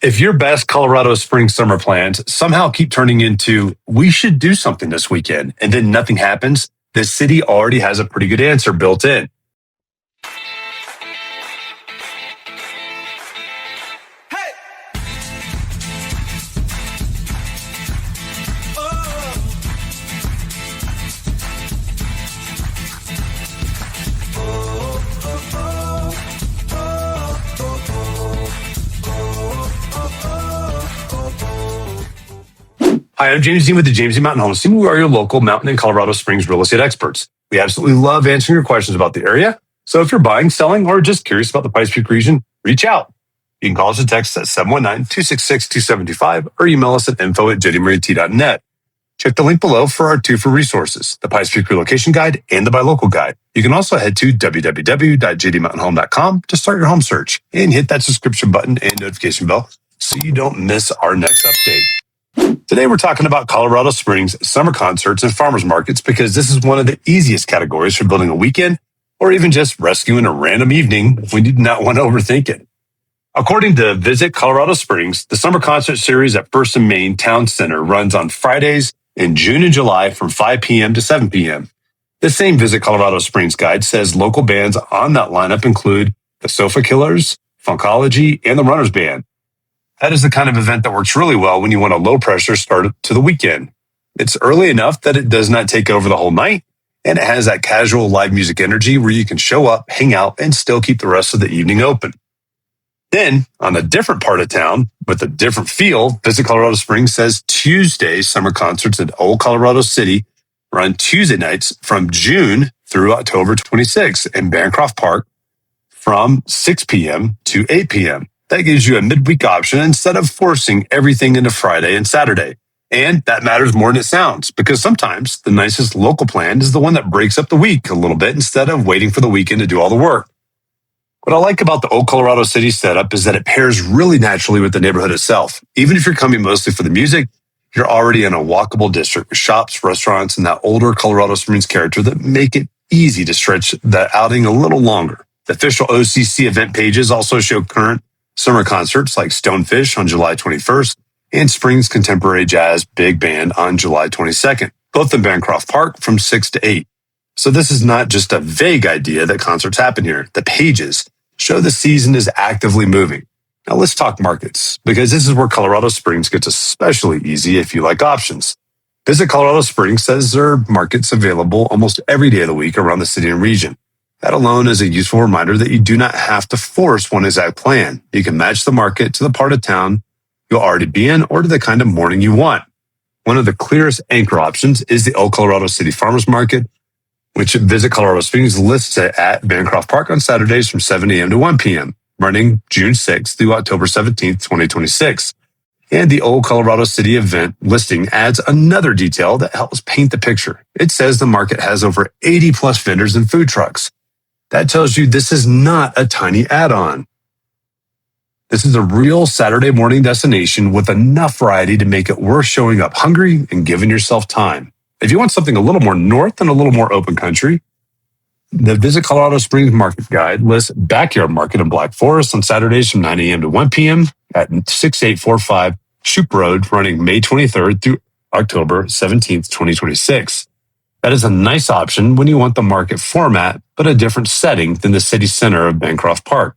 If your best Colorado Springs summer plans somehow keep turning into, we should do something this weekend, and then nothing happens, the city already has a pretty good answer built in. Hi, I'm James Dean with the James Dean Mountain Homes team. We are your local mountain and Colorado Springs real estate experts. We absolutely love answering your questions about the area. So if you're buying, selling, or just curious about the Pikes Peak region, reach out. You can call us or text at 719-266-2725 or email us at info@jdmarit.net. Check the link below for our two free resources, the Pikes Peak Relocation Guide and the Buy Local Guide. You can also head to www.jdmountainhome.com to start your home search and hit that subscription button and notification bell so you don't miss our next update. Today, we're talking about Colorado Springs summer concerts and farmers markets because this is one of the easiest categories for building a weekend or even just rescuing a random evening when you do not want to overthink it. According to Visit Colorado Springs, the summer concert series at First and Main Town Center runs on Fridays in June and July from 5 p.m. to 7 p.m. The same Visit Colorado Springs guide says local bands on that lineup include the Sofa Killers, Funkology, and the Runners Band. That is the kind of event that works really well when you want a low-pressure start to the weekend. It's early enough that it does not take over the whole night, and it has that casual live music energy where you can show up, hang out, and still keep the rest of the evening open. Then, on a different part of town with a different feel, Visit Colorado Springs says Tuesday summer concerts at Old Colorado City run Tuesday nights from June through October 26th in Bancroft Park from 6 p.m. to 8 p.m. That gives you a midweek option instead of forcing everything into Friday and Saturday. And that matters more than it sounds because sometimes the nicest local plan is the one that breaks up the week a little bit instead of waiting for the weekend to do all the work. What I like about the Old Colorado City setup is that it pairs really naturally with the neighborhood itself. Even if you're coming mostly for the music, you're already in a walkable district with shops, restaurants, and that older Colorado Springs character that make it easy to stretch the outing a little longer. The official OCC event pages also show current summer concerts like Stonefish on July 21st and Springs Contemporary Jazz Big Band on July 22nd, both in Bancroft Park from 6 to 8. So this is not just a vague idea that concerts happen here. The pages show the season is actively moving. Now let's talk markets, because this is where Colorado Springs gets especially easy if you like options. Visit Colorado Springs says there are markets available almost every day of the week around the city and region. That alone is a useful reminder that you do not have to force one exact plan. You can match the market to the part of town you'll already be in or to the kind of morning you want. One of the clearest anchor options is the Old Colorado City Farmers Market, which Visit Colorado Springs lists it at Bancroft Park on Saturdays from 7 a.m. to 1 p.m., running June 6th through October 17th, 2026. And the Old Colorado City event listing adds another detail that helps paint the picture. It says the market has over 80 plus vendors and food trucks. That tells you this is not a tiny add-on. This is a real Saturday morning destination with enough variety to make it worth showing up hungry and giving yourself time. If you want something a little more north and a little more open country, the Visit Colorado Springs Market Guide lists Backyard Market in Black Forest on Saturdays from 9 a.m. to 1 p.m. at 6845 Shoup Road, running May 23rd through October 17th, 2026. That is a nice option when you want the market format, but a different setting than the city center of Bancroft Park.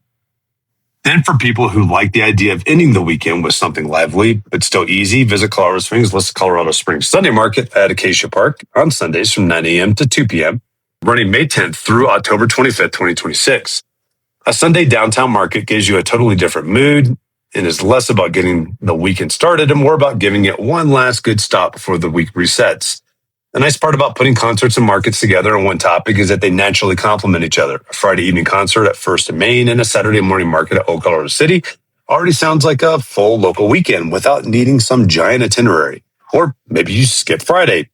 Then for people who like the idea of ending the weekend with something lively, but still easy, Visit Colorado Springs lists Colorado Springs Sunday Market at Acacia Park on Sundays from 9 a.m. to 2 p.m., running May 10th through October 25th, 2026. A Sunday downtown market gives you a totally different mood and is less about getting the weekend started and more about giving it one last good stop before the week resets. The nice part about putting concerts and markets together on one topic is that they naturally complement each other. A Friday evening concert at First and Main and a Saturday morning market at Old Colorado City already sounds like a full local weekend without needing some giant itinerary. Or maybe you skip Friday,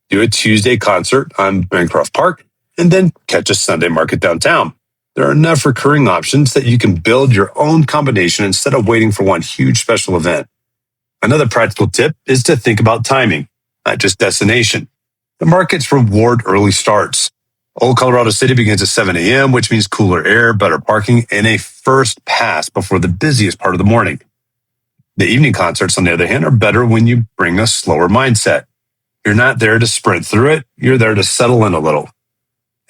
do a Tuesday concert on Bancroft Park, and then catch a Sunday market downtown. There are enough recurring options that you can build your own combination instead of waiting for one huge special event. Another practical tip is to think about timing, not just destination. The markets reward early starts. Old Colorado City begins at 7 a.m., which means cooler air, better parking, and a first pass before the busiest part of the morning. The evening concerts, on the other hand, are better when you bring a slower mindset. You're not there to sprint through it. You're there to settle in a little.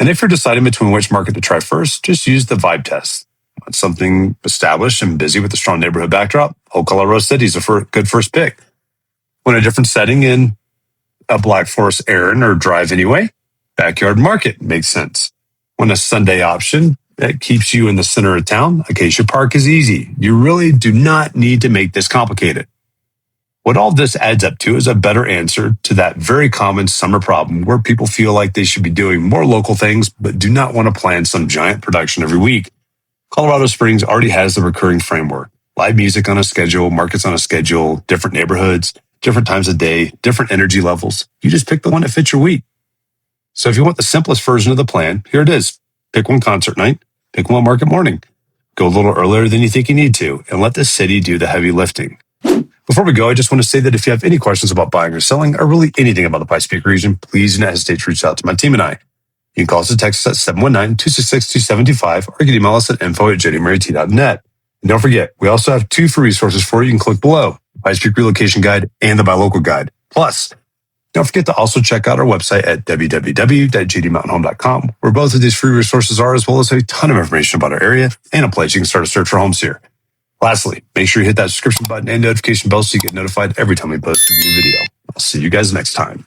And if you're deciding between which market to try first, just use the vibe test. Want something established and busy with a strong neighborhood backdrop? Old Colorado City is a good first pick. Want a different setting in a Black Forest errand or drive anyway? Backyard Market makes sense. Want a Sunday option that keeps you in the center of town? Acacia Park is easy. You really do not need to make this complicated. What all this adds up to is a better answer to that very common summer problem where people feel like they should be doing more local things but do not want to plan some giant production every week. Colorado Springs already has the recurring framework. Live music on a schedule, markets on a schedule, different neighborhoods, different times of day, different energy levels. You just pick the one that fits your week. So if you want the simplest version of the plan, here it is. Pick one concert night, pick one market morning. Go a little earlier than you think you need to, and let the city do the heavy lifting. Before we go, I just want to say that if you have any questions about buying or selling, or really anything about the Pikes Peak region, please do not hesitate to reach out to my team and I. You can call us or text us at 719-266-2725 or you can email us at info@jennymaryt.net. And don't forget, we also have 2 free resources for you. You can click below, the Pikes Peak Relocation Guide and the Buy Local Guide. Plus, don't forget to also check out our website at www.jdmountainhome.com, where both of these free resources are, as well as a ton of information about our area and a place you can start a search for homes here. Lastly, make sure you hit that subscription button and notification bell so you get notified every time we post a new video. I'll see you guys next time.